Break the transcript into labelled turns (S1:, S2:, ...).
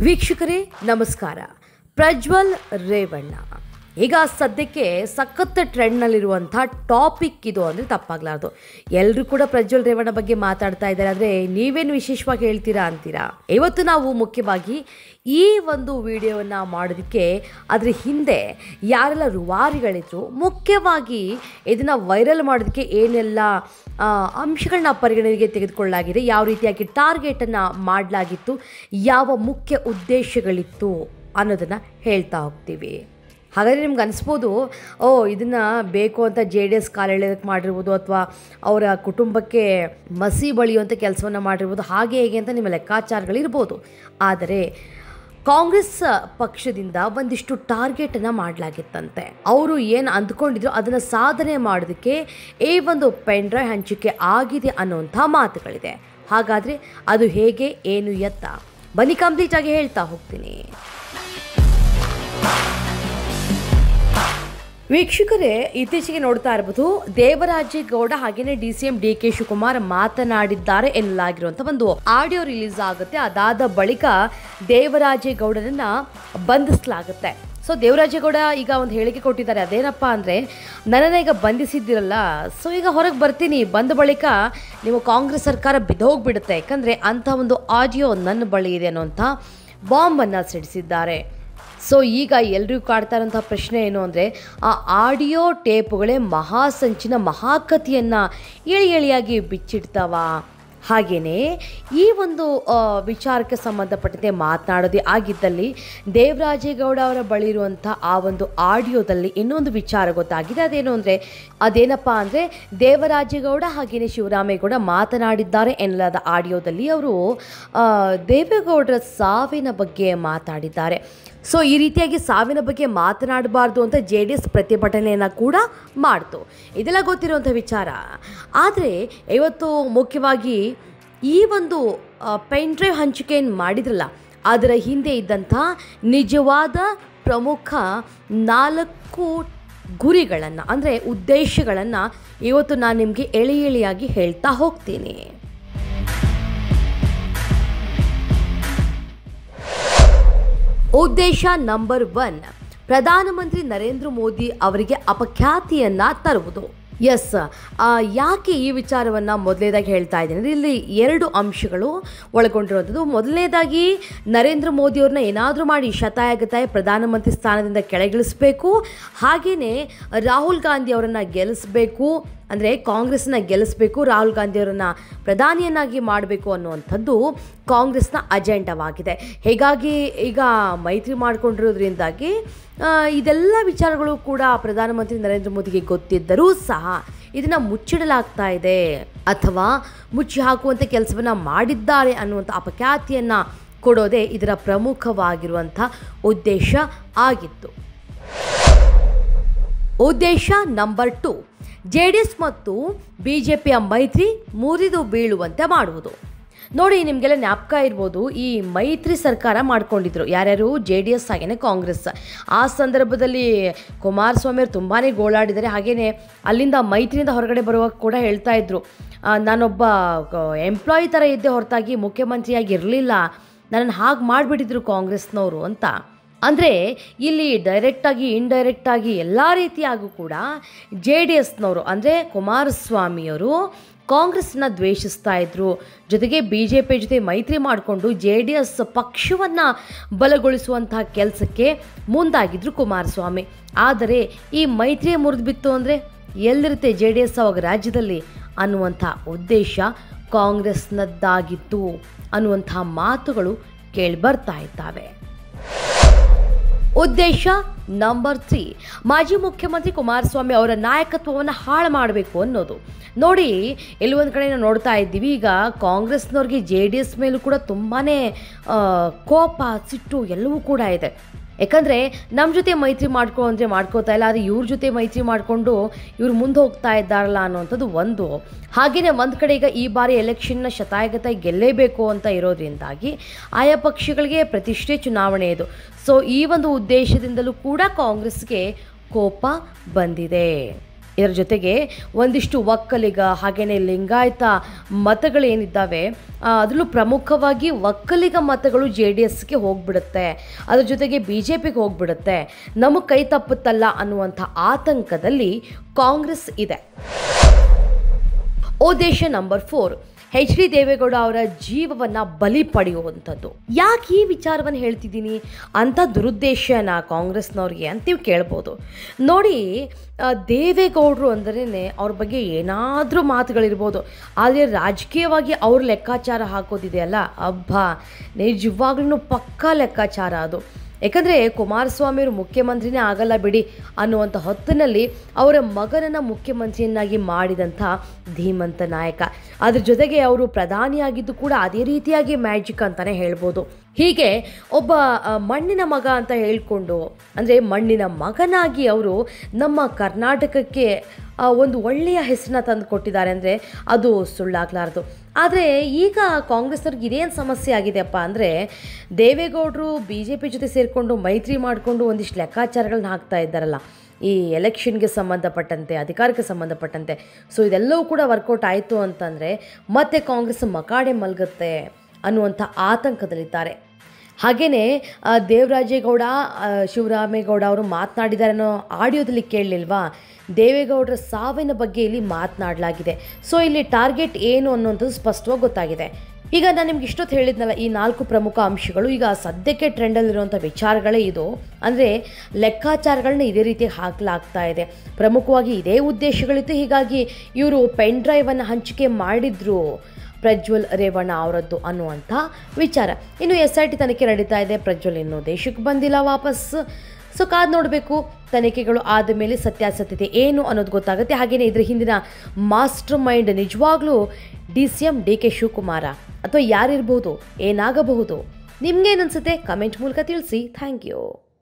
S1: ವೀಕ್ಷಕರೇ ನಮಸ್ಕಾರ. ಪ್ರಜ್ವಲ್ ರೇವಣ್ಣ ಈಗ ಸದ್ಯಕ್ಕೆ ಸಖತ್ ಟ್ರೆಂಡ್ನಲ್ಲಿರುವಂಥ ಟಾಪಿಕ್ ಇದು ಅಂದರೆ ತಪ್ಪಾಗಲಾರ್ದು. ಎಲ್ಲರೂ ಕೂಡ ಪ್ರಜ್ವಲ್ ರೇವಣ್ಣ ಬಗ್ಗೆ ಮಾತಾಡ್ತಾ ಇದ್ದಾರೆ, ಆದರೆ ನೀವೇನು ವಿಶೇಷವಾಗಿ ಹೇಳ್ತೀರಾ ಅಂತೀರಾ. ಇವತ್ತು ನಾವು ಮುಖ್ಯವಾಗಿ ಈ ಒಂದು ವಿಡಿಯೋವನ್ನು ಮಾಡೋದಕ್ಕೆ ಅದರ ಹಿಂದೆ ಯಾರೆಲ್ಲ ರೂವಾರಿಗಳಿದ್ರು, ಮುಖ್ಯವಾಗಿ ಇದನ್ನು ವೈರಲ್ ಮಾಡೋದಕ್ಕೆ ಏನೆಲ್ಲ ಅಂಶಗಳನ್ನ ಪರಿಗಣನೆಗೆ ತೆಗೆದುಕೊಳ್ಳಲಾಗಿದೆ, ಯಾವ ರೀತಿಯಾಗಿ ಟಾರ್ಗೆಟನ್ನು ಮಾಡಲಾಗಿತ್ತು, ಯಾವ ಮುಖ್ಯ ಉದ್ದೇಶಗಳಿತ್ತು ಅನ್ನೋದನ್ನು ಹೇಳ್ತಾ ಹೋಗ್ತೀವಿ. ಹಾಗಾದರೆ ನಿಮ್ಗೆ ಅನಿಸ್ಬೋದು, ಇದನ್ನು ಬೇಕು ಅಂತ JDS ಕಾಲೆಳೆಯೋದಕ್ಕೆ ಮಾಡಿರ್ಬೋದು, ಅಥವಾ ಅವರ ಕುಟುಂಬಕ್ಕೆ ಮಸಿ ಬಳಿಯುವಂಥ ಕೆಲಸವನ್ನು ಮಾಡಿರ್ಬೋದು, ಹಾಗೆ ಹೇಗೆ ಅಂತ ನಿಮ್ಮ ಲೆಕ್ಕಾಚಾರಗಳಿರ್ಬೋದು. ಆದರೆ ಕಾಂಗ್ರೆಸ್ ಪಕ್ಷದಿಂದ ಒಂದಿಷ್ಟು ಟಾರ್ಗೆಟನ್ನು ಮಾಡಲಾಗಿತ್ತಂತೆ. ಅವರು ಏನು ಅಂದ್ಕೊಂಡಿದ್ರು ಅದನ್ನು ಸಾಧನೆ ಮಾಡೋದಕ್ಕೆ ಈ ಒಂದು ಪೆನ್ ಡ್ರೈವ್ ಹಂಚಿಕೆ ಆಗಿದೆ ಅನ್ನೋಂಥ ಮಾತುಗಳಿದೆ. ಹಾಗಾದರೆ ಅದು ಹೇಗೆ, ಏನು, ಎತ್ತ, ಬನ್ನಿ ಕಂಪ್ಲೀಟಾಗಿ ಹೇಳ್ತಾ ಹೋಗ್ತೀನಿ. ವೀಕ್ಷಕರೇ, ಇತ್ತೀಚೆಗೆ ನೋಡ್ತಾ ಇರ್ಬೋದು, ದೇವರಾಜೇಗೌಡ ಹಾಗೇನೆ DCM DK ಶಿವಕುಮಾರ್ ಮಾತನಾಡಿದ್ದಾರೆ ಎನ್ನಲಾಗಿರುವಂಥ ಒಂದು ಆಡಿಯೋ ರಿಲೀಸ್ ಆಗುತ್ತೆ. ಅದಾದ ಬಳಿಕ ದೇವರಾಜೇಗೌಡರನ್ನ ಬಂಧಿಸಲಾಗುತ್ತೆ. ಸೊ ದೇವರಾಜೇಗೌಡ ಈಗ ಒಂದು ಹೇಳಿಕೆ ಕೊಟ್ಟಿದ್ದಾರೆ. ಅದೇನಪ್ಪ ಅಂದರೆ, ನನ್ನನ್ನು ಈಗ ಬಂಧಿಸಿದ್ದಿರಲ್ಲ, ಸೊ ಈಗ ಹೊರಗೆ ಬರ್ತೀನಿ, ಬಂದ ಬಳಿಕ ನೀವು ಕಾಂಗ್ರೆಸ್ ಸರ್ಕಾರ ಬಿದ್ದೋಗ್ಬಿಡುತ್ತೆ, ಯಾಕಂದರೆ ಅಂಥ ಒಂದು ಆಡಿಯೋ ನನ್ನ ಬಳಿ ಇದೆ ಅನ್ನೋಂಥ ಬಾಂಬನ್ನು ಸಿಡಿಸಿದ್ದಾರೆ. ಸೊ ಈಗ ಎಲ್ರಿಗೂ ಕಾಡ್ತಾ ಇರೋಂಥ ಪ್ರಶ್ನೆ ಏನು ಅಂದರೆ, ಆ ಆಡಿಯೋ ಟೇಪುಗಳೇ ಮಹಾಸಂಚಿನ ಮಹಾಕಥೆಯನ್ನು ಎಳೆಯಾಗಿ ಬಿಚ್ಚಿಡ್ತಾವ. ಹಾಗೆಯೇ ಈ ಒಂದು ವಿಚಾರಕ್ಕೆ ಸಂಬಂಧಪಟ್ಟಂತೆ ಮಾತನಾಡೋದೇ ಆಗಿದ್ದಲ್ಲಿ, ದೇವರಾಜೇಗೌಡ ಅವರ ಬಳಿ ಇರುವಂಥ ಆ ಒಂದು ಆಡಿಯೋದಲ್ಲಿ ಇನ್ನೊಂದು ವಿಚಾರ ಗೊತ್ತಾಗಿದೆ. ಅದೇನಪ್ಪ ಅಂದರೆ, ದೇವರಾಜೇಗೌಡ ಹಾಗೆಯೇ ಶಿವರಾಮೇಗೌಡ ಮಾತನಾಡಿದ್ದಾರೆ ಎನ್ನಲಾದ ಆಡಿಯೋದಲ್ಲಿ ಅವರು ದೇವೇಗೌಡರ ಸಾವಿನ ಬಗ್ಗೆ ಮಾತಾಡಿದ್ದಾರೆ. ಸೊ ಈ ರೀತಿಯಾಗಿ ಸಾವಿನ ಬಗ್ಗೆ ಮಾತನಾಡಬಾರ್ದು ಅಂತ JDS ಪ್ರತಿಭಟನೆಯನ್ನು ಕೂಡ ಮಾಡ್ತು. ಇದೆಲ್ಲ ಗೊತ್ತಿರುವಂಥ ವಿಚಾರ. ಆದರೆ ಇವತ್ತು ಮುಖ್ಯವಾಗಿ ಈ ಒಂದು ಪೆನ್ ಡ್ರೈವ್ ಹಂಚಿಕೆಯನ್ನು ಮಾಡಿದ್ರಲ್ಲ, ಅದರ ಹಿಂದೆ ಇದ್ದಂಥ ನಿಜವಾದ ಪ್ರಮುಖ 4 ಗುರಿಗಳನ್ನು, ಅಂದರೆ ಉದ್ದೇಶಗಳನ್ನು ಇವತ್ತು ನಾನು ನಿಮಗೆ ಎಳೆಯಾಗಿ ಹೇಳ್ತಾ ಹೋಗ್ತೀನಿ. ಉದ್ದೇಶ ನಂಬರ್ 1, ಪ್ರಧಾನಮಂತ್ರಿ ನರೇಂದ್ರ ಮೋದಿ ಅವರಿಗೆ ಅಪಖ್ಯಾತಿಯನ್ನು ತರುವುದು. ಎಸ್, ಯಾಕೆ ಈ ವಿಚಾರವನ್ನು ಮೊದಲನೇದಾಗಿ ಹೇಳ್ತಾ ಇದ್ದೀನಿ ಅಂದರೆ, ಇಲ್ಲಿ 2 ಅಂಶಗಳು ಒಳಗೊಂಡಿರುವಂಥದ್ದು. ಮೊದಲನೇದಾಗಿ ನರೇಂದ್ರ ಮೋದಿಯವ್ರನ್ನ ಏನಾದರೂ ಮಾಡಿ ಶತಾಯಗತಾಯ ಪ್ರಧಾನಮಂತ್ರಿ ಸ್ಥಾನದಿಂದ ಕೆಳಗಿಳಿಸಬೇಕು, ಹಾಗೆಯೇ ರಾಹುಲ್ ಗಾಂಧಿ ಅವರನ್ನು ಗೆಲ್ಲಿಸಬೇಕು, ಅಂದರೆ ಕಾಂಗ್ರೆಸ್ನ ಗೆಲ್ಲಿಸಬೇಕು, ರಾಹುಲ್ ಗಾಂಧಿಯವರನ್ನು ಪ್ರಧಾನಿಯನ್ನಾಗಿ ಮಾಡಬೇಕು ಅನ್ನುವಂಥದ್ದು ಕಾಂಗ್ರೆಸ್ನ ಅಜೆಂಡವಾಗಿದೆ. ಹೀಗಾಗಿ ಈಗ ಮೈತ್ರಿ ಮಾಡಿಕೊಂಡಿರೋದ್ರಿಂದಾಗಿ ಇದೆಲ್ಲ ವಿಚಾರಗಳು ಕೂಡ ಪ್ರಧಾನಮಂತ್ರಿ ನರೇಂದ್ರ ಮೋದಿಗೆ ಗೊತ್ತಿದ್ದರೂ ಸಹ ಇದನ್ನು ಮುಚ್ಚಿಡಲಾಗ್ತಾ ಇದೆ, ಅಥವಾ ಮುಚ್ಚಿ ಹಾಕುವಂಥ ಕೆಲಸವನ್ನು ಮಾಡಿದ್ದಾರೆ ಅನ್ನುವಂಥ ಅಪಖ್ಯಾತಿಯನ್ನು ಕೊಡೋದೇ ಇದರ ಪ್ರಮುಖವಾಗಿರುವಂಥ ಉದ್ದೇಶ ಆಗಿತ್ತು. ಉದ್ದೇಶ ನಂಬರ್ 2, JDS ಮತ್ತು BJPಯ ಮೈತ್ರಿ ಮುರಿದು ಬೀಳುವಂತೆ ಮಾಡುವುದು. ನೋಡಿ, ನಿಮಗೆಲ್ಲ ಜ್ಞಾಪಕ ಇರ್ಬೋದು, ಈ ಮೈತ್ರಿ ಸರ್ಕಾರ ಮಾಡ್ಕೊಂಡಿದ್ರು ಯಾರ್ಯಾರು, JDS ಹಾಗೆಯೇ ಕಾಂಗ್ರೆಸ್. ಆ ಸಂದರ್ಭದಲ್ಲಿ ಕುಮಾರಸ್ವಾಮಿ ಅವರು ತುಂಬಾ ಗೋಳಾಡಿದ್ದಾರೆ. ಹಾಗೆಯೇ ಅಲ್ಲಿಂದ ಮೈತ್ರಿಯಿಂದ ಹೊರಗಡೆ ಬರುವಾಗ ಕೂಡ ಹೇಳ್ತಾ ಇದ್ರು, ನಾನೊಬ್ಬ ಎಂಪ್ಲಾಯಿ ಥರ ಇದ್ದೆ ಹೊರತಾಗಿ ಮುಖ್ಯಮಂತ್ರಿಯಾಗಿ ಇರಲಿಲ್ಲ, ನನ್ನನ್ನು ಹಾಗೆ ಮಾಡಿಬಿಟ್ಟಿದ್ರು ಕಾಂಗ್ರೆಸ್ನವರು ಅಂತ. ಅಂದರೆ ಇಲ್ಲಿ ಡೈರೆಕ್ಟಾಗಿ ಇಂಡೈರೆಕ್ಟಾಗಿ ಎಲ್ಲ ರೀತಿಯಾಗೂ ಕೂಡ JDSನವರು ಅಂದರೆ ಕುಮಾರಸ್ವಾಮಿಯವರು ಕಾಂಗ್ರೆಸ್ನ ದ್ವೇಷಿಸ್ತಾ ಇದ್ರು. ಜೊತೆಗೆ BJP ಜೊತೆ ಮೈತ್ರಿ ಮಾಡಿಕೊಂಡು JDS ಪಕ್ಷವನ್ನು ಬಲಗೊಳಿಸುವಂತಹ ಕೆಲಸಕ್ಕೆ ಮುಂದಾಗಿದ್ದರು ಕುಮಾರಸ್ವಾಮಿ. ಆದರೆ ಈ ಮೈತ್ರಿ ಮುರಿದು ಬಿತ್ತು ಅಂದರೆ ಎಲ್ಲಿರುತ್ತೆ JDS ಅವಾಗ ರಾಜ್ಯದಲ್ಲಿ ಅನ್ನುವಂಥ ಉದ್ದೇಶ ಕಾಂಗ್ರೆಸ್ನದ್ದಾಗಿತ್ತು ಅನ್ನುವಂಥ ಮಾತುಗಳು ಕೇಳಿ ಬರ್ತಾ ಇದ್ದಾವೆ. ಉದ್ದೇಶ ನಂಬರ್ 3, ಮಾಜಿ ಮುಖ್ಯಮಂತ್ರಿ ಕುಮಾರಸ್ವಾಮಿ ಅವರ ನಾಯಕತ್ವವನ್ನು ಹಾಳು ಮಾಡಬೇಕು ಅನ್ನೋದು. ನೋಡಿ, ಒಂದು ಕಡೆ ನಾವು ನೋಡ್ತಾ ಇದ್ದೀವಿ, ಈಗ ಕಾಂಗ್ರೆಸ್ನವ್ರಿಗೆ JDS ಮೇಲೂ ಕೂಡ ತುಂಬಾ ಕೋಪ, ಸಿಟ್ಟು ಎಲ್ಲವೂ ಕೂಡ ಇದೆ. ಯಾಕಂದರೆ ನಮ್ಮ ಜೊತೆ ಮೈತ್ರಿ ಮಾಡ್ಕೋತಾ ಇಲ್ಲ, ಆದರೆ ಇವ್ರ ಜೊತೆ ಮೈತ್ರಿ ಮಾಡಿಕೊಂಡು ಇವ್ರು ಮುಂದೆ ಹೋಗ್ತಾ ಇದ್ದಾರಲ್ಲ ಅನ್ನೋವಂಥದ್ದು ಒಂದು. ಹಾಗೆಯೇ ಒಂದು ಕಡೆ ಈಗ ಈ ಬಾರಿ ಎಲೆಕ್ಷನ್ನ ಶತಾಯಗತಾಯ ಗೆಲ್ಲೇಬೇಕು ಅಂತ ಇರೋದ್ರಿಂದಾಗಿ ಆಯಾ ಪಕ್ಷಗಳಿಗೆ ಪ್ರತಿಷ್ಠೆ ಚುನಾವಣೆ ಇದು. ಸೊ ಈ ಒಂದು ಉದ್ದೇಶದಿಂದಲೂ ಕೂಡ ಕಾಂಗ್ರೆಸ್ಗೆ ಕೋಪ ಬಂದಿದೆ. ಇದರ ಜೊತೆಗೆ ಒಂದಿಷ್ಟು ಒಕ್ಕಲಿಗ ಹಾಗೆಯೇ ಲಿಂಗಾಯತ ಮತಗಳೇನಿದ್ದಾವೆ ಅದರಲ್ಲೂ ಪ್ರಮುಖವಾಗಿ ಒಕ್ಕಲಿಗ ಮತಗಳು JDSಗೆ ಹೋಗ್ಬಿಡುತ್ತೆ, ಅದ್ರ ಜೊತೆಗೆ BJPಗೆ ಹೋಗ್ಬಿಡುತ್ತೆ, ನಮಗೆ ಕೈ ತಪ್ಪುತ್ತಲ್ಲ ಅನ್ನುವಂಥ ಆತಂಕದಲ್ಲಿ ಕಾಂಗ್ರೆಸ್ ಇದೆ. ಉದ್ದೇಶ ನಂಬರ್ 4, HD ದೇವೇಗೌಡ ಅವರ ಜೀವವನ್ನು ಬಲಿ ಪಡೆಯುವಂಥದ್ದು. ಯಾಕೆ ಈ ವಿಚಾರವನ್ನು ಹೇಳ್ತಿದ್ದೀನಿ, ಅಂಥ ದುರುದ್ದೇಶನ ಕಾಂಗ್ರೆಸ್ನವ್ರಿಗೆ ಅಂತ ನೀವು ಕೇಳ್ಬೋದು. ನೋಡಿ, ದೇವೇಗೌಡರು ಅಂದ್ರೇ ಅವ್ರ ಬಗ್ಗೆ ಏನಾದರೂ ಮಾತುಗಳಿರ್ಬೋದು, ಆದರೆ ರಾಜಕೀಯವಾಗಿ ಅವ್ರ ಲೆಕ್ಕಾಚಾರ ಹಾಕೋದಿದೆಯಲ್ಲ, ಅಬ್ಬಾ ನಿಜವಾಗ್ಲೂ ಪಕ್ಕಾ ಲೆಕ್ಕಾಚಾರ ಅದು. ಯಾಕಂದರೆ ಕುಮಾರಸ್ವಾಮಿಯವರು ಮುಖ್ಯಮಂತ್ರಿನೇ ಆಗಲ್ಲ ಬಿಡಿ ಅನ್ನುವಂಥ ಹೊತ್ತಿನಲ್ಲಿ ಅವರ ಮಗನನ್ನು ಮುಖ್ಯಮಂತ್ರಿಯನ್ನಾಗಿ ಮಾಡಿದಂಥ ಧೀಮಂತ ನಾಯಕ. ಅದ್ರ ಜೊತೆಗೆ ಅವರು ಪ್ರಧಾನಿಯಾಗಿದ್ದು ಕೂಡ ಅದೇ ರೀತಿಯಾಗಿ ಮ್ಯಾಜಿಕ್ ಅಂತಲೇ ಹೇಳ್ಬೋದು. ಹೀಗೆ ಒಬ್ಬ ಮಣ್ಣಿನ ಮಗ ಅಂತ ಹೇಳಿಕೊಂಡು, ಅಂದರೆ ಮಣ್ಣಿನ ಮಗನಾಗಿ ಅವರು ನಮ್ಮ ಕರ್ನಾಟಕಕ್ಕೆ ಒಂದು ಒಳ್ಳೆಯ ಹೆಸರನ್ನ ತಂದು ಕೊಟ್ಟಿದ್ದಾರೆ ಅಂದರೆ ಅದು ಸುಳ್ಳಾಗಲಾರ್ದು. ಆದರೆ ಈಗ ಕಾಂಗ್ರೆಸ್ನವ್ರಿಗೆ ಇದೇನು ಸಮಸ್ಯೆ ಆಗಿದೆಯಪ್ಪ ಅಂದರೆ, ದೇವೇಗೌಡರು BJP ಜೊತೆ ಸೇರಿಕೊಂಡು ಮೈತ್ರಿ ಮಾಡಿಕೊಂಡು ಒಂದಿಷ್ಟು ಲೆಕ್ಕಾಚಾರಗಳನ್ನ ಹಾಕ್ತಾ ಇದ್ದಾರಲ್ಲ, ಈ ಎಲೆಕ್ಷನ್ಗೆ ಸಂಬಂಧಪಟ್ಟಂತೆ, ಅಧಿಕಾರಕ್ಕೆ ಸಂಬಂಧಪಟ್ಟಂತೆ. ಸೊ ಇದೆಲ್ಲವೂ ಕೂಡ ವರ್ಕೌಟ್ ಆಯಿತು ಅಂತಂದರೆ ಮತ್ತೆ ಕಾಂಗ್ರೆಸ್ ಮಕಾಡೆ ಮಲಗುತ್ತೆ ಅನ್ನುವಂಥ ಆತಂಕದಲ್ಲಿದ್ದಾರೆ. ಹಾಗೆಯೇ ದೇವರಾಜೇಗೌಡ, ಶಿವರಾಮೇಗೌಡ ಅವರು ಮಾತನಾಡಿದ್ದಾರೆ ಅನ್ನೋ ಆಡಿಯೋದಲ್ಲಿ ಕೇಳಲಿಲ್ವಾ, ದೇವೇಗೌಡರ ಸಾವಿನ ಬಗ್ಗೆ ಇಲ್ಲಿ ಮಾತನಾಡಲಾಗಿದೆ. ಸೊ ಇಲ್ಲಿ ಟಾರ್ಗೆಟ್ ಏನು ಅನ್ನುವಂಥದ್ದು ಸ್ಪಷ್ಟವಾಗಿ ಗೊತ್ತಾಗಿದೆ. ಈಗ ನಾನು ನಿಮ್ಗೆ ಇಷ್ಟೊತ್ತು ಹೇಳಿದ್ನಲ್ಲ, ಈ 4 ಪ್ರಮುಖ ಅಂಶಗಳು ಈಗ ಸದ್ಯಕ್ಕೆ ಟ್ರೆಂಡಲ್ಲಿರುವಂಥ ವಿಚಾರಗಳೇ ಇದು. ಅಂದರೆ ಲೆಕ್ಕಾಚಾರಗಳನ್ನ ಇದೇ ರೀತಿ ಹಾಕಲಾಗ್ತಾ ಇದೆ. ಪ್ರಮುಖವಾಗಿ ಇದೇ ಉದ್ದೇಶಗಳಿತ್ತು. ಹೀಗಾಗಿ ಇವರು ಪೆನ್ ಡ್ರೈವನ್ನು ಹಂಚಿಕೆ ಮಾಡಿದ್ರು ಪ್ರಜ್ವಲ್ ರೇವಣ್ಣ ಅವರದ್ದು ಅನ್ನುವಂಥ ವಿಚಾರ. ಇನ್ನು SIT ತನಿಖೆ ನಡೀತಾ ಇದೆ. ಪ್ರಜ್ವಲ್ ಇನ್ನೂ ದೇಶಕ್ಕೆ ಬಂದಿಲ್ಲ ವಾಪಸ್. ಸೊ ಕಾದು ನೋಡಬೇಕು, ತನಿಖೆಗಳು ಆದ ಮೇಲೆ ಸತ್ಯಾಸತ್ಯತೆ ಏನು ಅನ್ನೋದು ಗೊತ್ತಾಗುತ್ತೆ. ಹಾಗೆಯೇ ಇದ್ರ ಹಿಂದಿನ ಮಾಸ್ಟರ್ ಮೈಂಡ್ ನಿಜವಾಗ್ಲೂ DCM DK ಶಿವಕುಮಾರ ಅಥವಾ ಯಾರಿರ್ಬೋದು, ಏನಾಗಬಹುದು? ನಿಮ್ಗೇನನ್ಸುತ್ತೆ? ಕಮೆಂಟ್ ಮೂಲಕ ತಿಳಿಸಿ. Thank you.